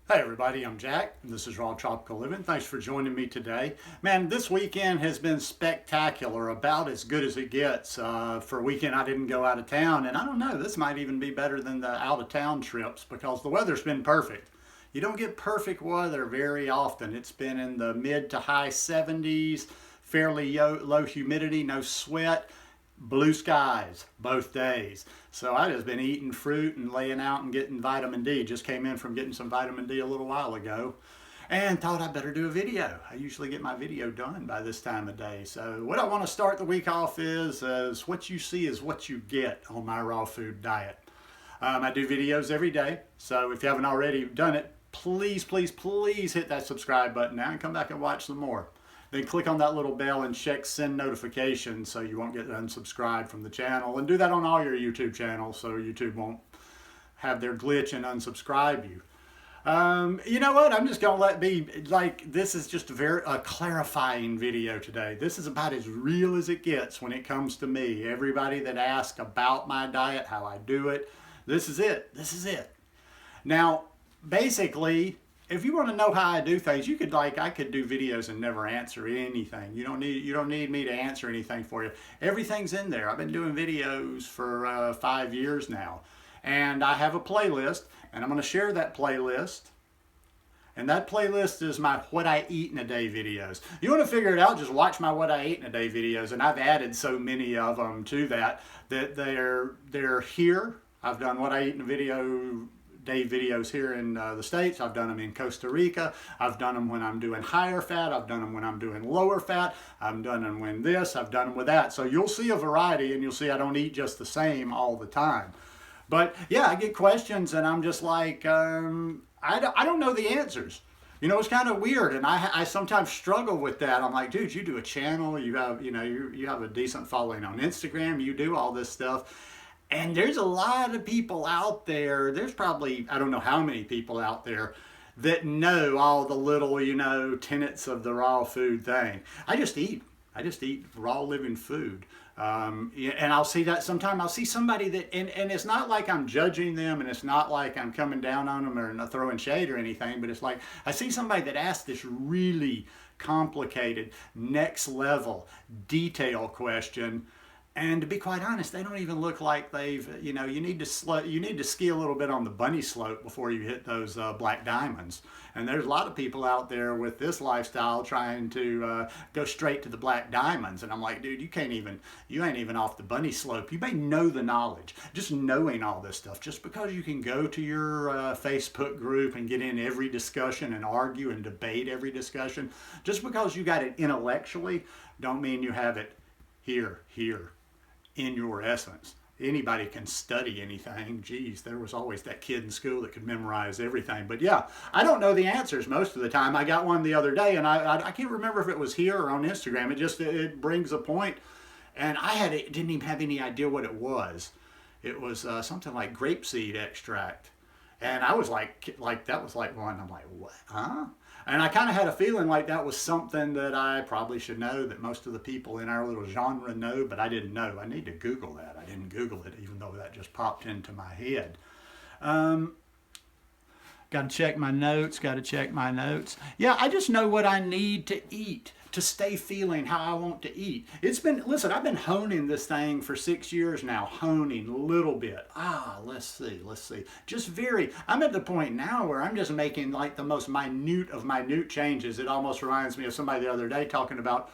Hey everybody, I'm Jack, and this is Raw Tropical Living. Thanks for joining me today. Man, this weekend has been spectacular, about as good as it gets. For a weekend I didn't go out of town, and I don't know, this might even be better than the out of town trips because the weather's been perfect. You don't get perfect weather very often. It's been in the mid to high 70s, fairly low humidity, no sweat, blue skies both days. So I just been eating fruit and laying out and getting vitamin D. Just came in from getting some vitamin D a little while ago and thought I'd better do a video. I usually get my video done by this time of day. So what I want to start the week off is what you see is what you get on my raw food diet. I do videos every day. So if you haven't already done it, please, please, please hit that subscribe button now and come back and watch some more. Then click on that little bell and check send notifications so you won't get unsubscribed from the channel. And do that on all your YouTube channels so YouTube won't have their glitch and unsubscribe you. You know what? I'm just going to let be like, this is just a clarifying video today. This is about as real as it gets when it comes to me. Everybody that asks about my diet, how I do it, this is it. This is it. Now, basically, if you want to know how I do things, you could I could do videos and never answer anything. You don't need me to answer anything for you. Everything's in there. I've been doing videos for 5 years now, and I have a playlist, and I'm going to share that playlist. And that playlist is my what I eat in a day videos. You want to figure it out, just watch my what I eat in a day videos, and I've added so many of them to that they're here. I've done what I eat in a video day videos here in the States. I've done them in Costa Rica. I've done them when I'm doing higher fat. I've done them when I'm doing lower fat. I've done them when this. I've done them with that. So you'll see a variety, and you'll see I don't eat just the same all the time. But yeah, I get questions, and I'm just like, I don't know the answers. You know, it's kind of weird, and I sometimes struggle with that. I'm like, dude, you do a channel, you have, you have a decent following on Instagram, you do all this stuff. And there's a lot of people out there, there's probably, I don't know how many people out there that know all the little, tenets of the raw food thing. I just eat raw living food. And I'll see that sometime. I'll see somebody that, and it's not like I'm judging them, and it's not like I'm coming down on them or throwing shade or anything, but it's like I see somebody that asks this really complicated, next level, detail question. And to be quite honest, they don't even look like they've, you need to ski a little bit on the bunny slope before you hit those black diamonds. And there's a lot of people out there with this lifestyle trying to go straight to the black diamonds. And I'm like, dude, you ain't even off the bunny slope. You may know the knowledge, just knowing all this stuff. Just because you can go to your Facebook group and get in every discussion and argue and debate every discussion, just because you got it intellectually, don't mean you have it here, in your essence. Anybody can study anything. Geez, there was always that kid in school that could memorize everything. But yeah, I don't know the answers most of the time. I got one the other day, and I can't remember if it was here or on Instagram. It brings a point, and didn't even have any idea what it was. It was something like grapeseed extract. And I was like that was like one. I'm like, what? Huh? And I kind of had a feeling like that was something that I probably should know, that most of the people in our little genre know, but I didn't know. I need to Google that. I didn't Google it, even though that just popped into my head. Got to check my notes, Yeah, I just know what I need to eat to stay feeling how I want to eat. Listen, I've been honing this thing for 6 years now, honing a little bit. Let's see. I'm at the point now where I'm just making like the most minute of minute changes. It almost reminds me of somebody the other day talking about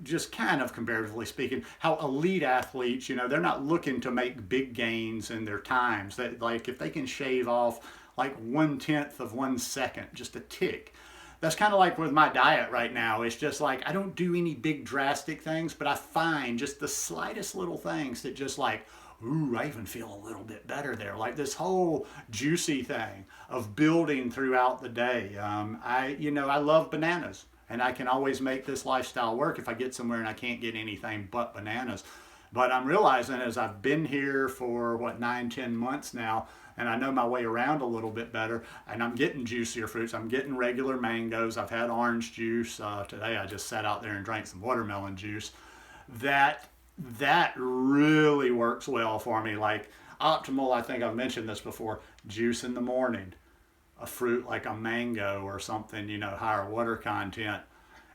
just kind of comparatively speaking, how elite athletes, they're not looking to make big gains in their times. That like if they can shave off like 1/10 of 1 second, just a tick. That's kind of like with my diet right now. It's just like I don't do any big drastic things, but I find just the slightest little things that just like, ooh, I even feel a little bit better there. Like this whole juicy thing of building throughout the day. I love bananas. And I can always make this lifestyle work if I get somewhere and I can't get anything but bananas. But I'm realizing as I've been here for 9-10 months now, and I know my way around a little bit better, and I'm getting juicier fruits. I'm getting regular mangoes. I've had orange juice. Today I just sat out there and drank some watermelon juice. That really works well for me. Like optimal, I think I've mentioned this before, juice in the morning. a fruit like a mango or something, you know, higher water content.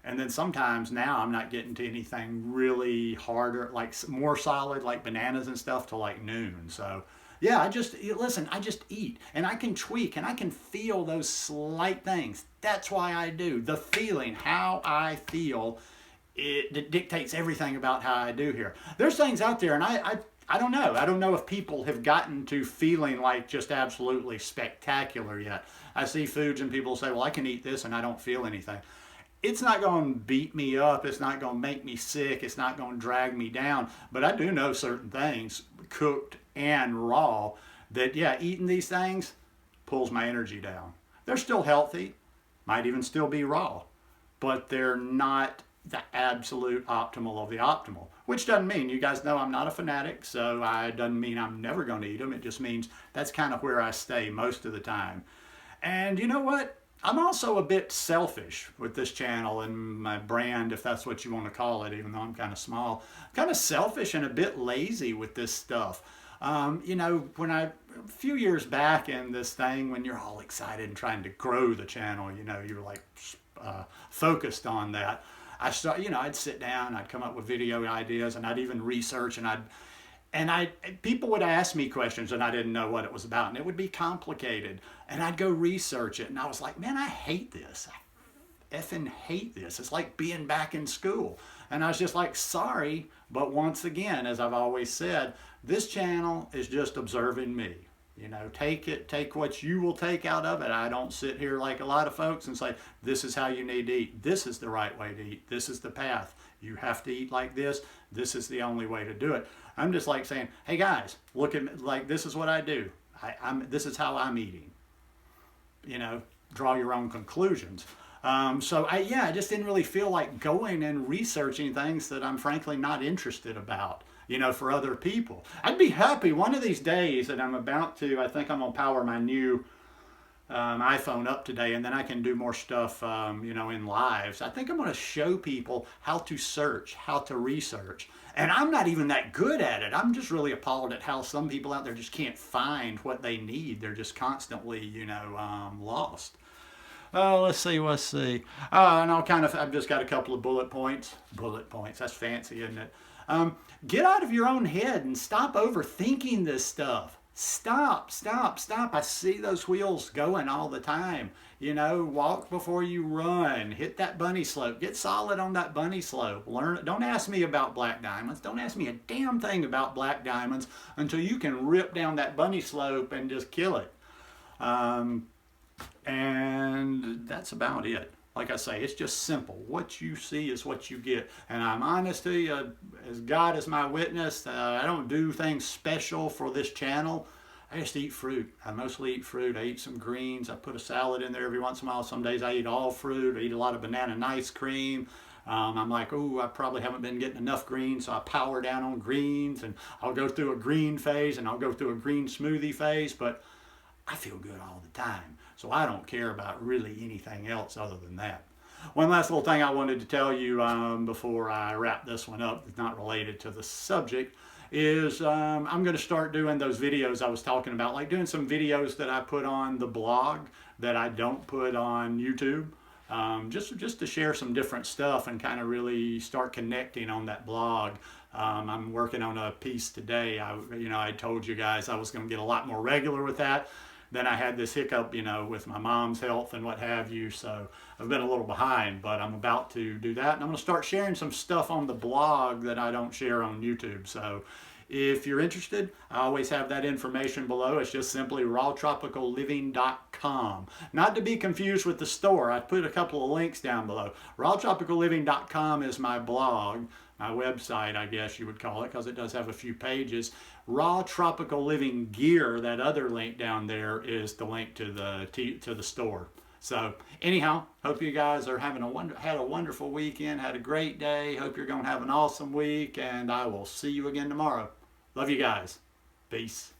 And then sometimes now I'm not getting to anything really harder, like more solid, like bananas and stuff, till like noon. So yeah, listen, I just eat and I can tweak and I can feel those slight things. That's why I do. The feeling, how I feel, it dictates everything about how I do here. There's things out there, and I don't know. I don't know if people have gotten to feeling like just absolutely spectacular yet. I see foods and people say, well, I can eat this and I don't feel anything. It's not going to beat me up. It's not going to make me sick. It's not going to drag me down. But I do know certain things, cooked and raw, that, yeah, eating these things pulls my energy down. They're still healthy, might even still be raw, but they're not the absolute optimal of the optimal, which doesn't mean, you guys know I'm not a fanatic, so it doesn't mean I'm never going to eat them. It just means that's kind of where I stay most of the time. And you know what? I'm also a bit selfish with this channel and my brand, if that's what you want to call it, even though I'm kind of small. Kind of selfish and a bit lazy with this stuff. You know, a few years back in this thing, when you're all excited and trying to grow the channel, you know, you're like focused on that. I'd sit down, I'd come up with video ideas, and I'd even research, and people would ask me questions and I didn't know what it was about, and it would be complicated, and I'd go research it, and I was like, man, I hate this. I effing hate this. It's like being back in school. And I was just like, sorry, but once again, as I've always said, this channel is just observing me. You know, take what you will take out of it. I don't sit here like a lot of folks and say, this is how you need to eat. This is the right way to eat. This is the path. You have to eat like this. This is the only way to do it. I'm just like saying, hey guys, look at me, like this is what I do. This is how I'm eating. You know, draw your own conclusions. So I just didn't really feel like going and researching things that I'm frankly not interested about, you know, for other people. I'd be happy one of these days that I'm about to, I think I'm going to power my new iPhone up today, and then I can do more stuff, you know, in lives. I think I'm going to show people how to search, how to research. And I'm not even that good at it. I'm just really appalled at how some people out there just can't find what they need. They're just constantly, you know, lost. Oh, let's see. And I've just got a couple of bullet points. Bullet points, that's fancy, isn't it? Get out of your own head and stop overthinking this stuff. Stop. I see those wheels going all the time. You know, walk before you run. Hit that bunny slope. Get solid on that bunny slope. Learn. Don't ask me about black diamonds. Don't ask me a damn thing about black diamonds until you can rip down that bunny slope and just kill it. And that's about it. Like I say, it's just simple. What you see is what you get. And I'm honest to you, as God is my witness, I don't do things special for this channel. I just eat fruit. I mostly eat fruit. I eat some greens. I put a salad in there every once in a while. Some days I eat all fruit. I eat a lot of banana and ice cream. I'm like, oh, I probably haven't been getting enough greens, so I power down on greens, and I'll go through a green phase, and I'll go through a green smoothie phase, but I feel good all the time. So I don't care about really anything else other than that. One last little thing I wanted to tell you before I wrap this one up, that's not related to the subject, is I'm going to start doing those videos I was talking about, like doing some videos that I put on the blog that I don't put on YouTube, just to share some different stuff and kind of really start connecting on that blog. I'm working on a piece today. I told you guys I was going to get a lot more regular with that. Then I had this hiccup, you know, with my mom's health and what have you, so I've been a little behind, but I'm about to do that, and I'm going to start sharing some stuff on the blog that I don't share on YouTube. So if you're interested, I always have that information below. It's just simply rawtropicalliving.com. Not to be confused with the store. I put a couple of links down below. rawtropicalliving.com is my blog, my website, I guess you would call it, because it does have a few pages. Raw Tropical Living Gear, that other link down there, is the link to the store. So anyhow, hope you guys are had a wonderful weekend, had a great day. Hope you're going to have an awesome week, and I will see you again tomorrow. Love you guys. Peace.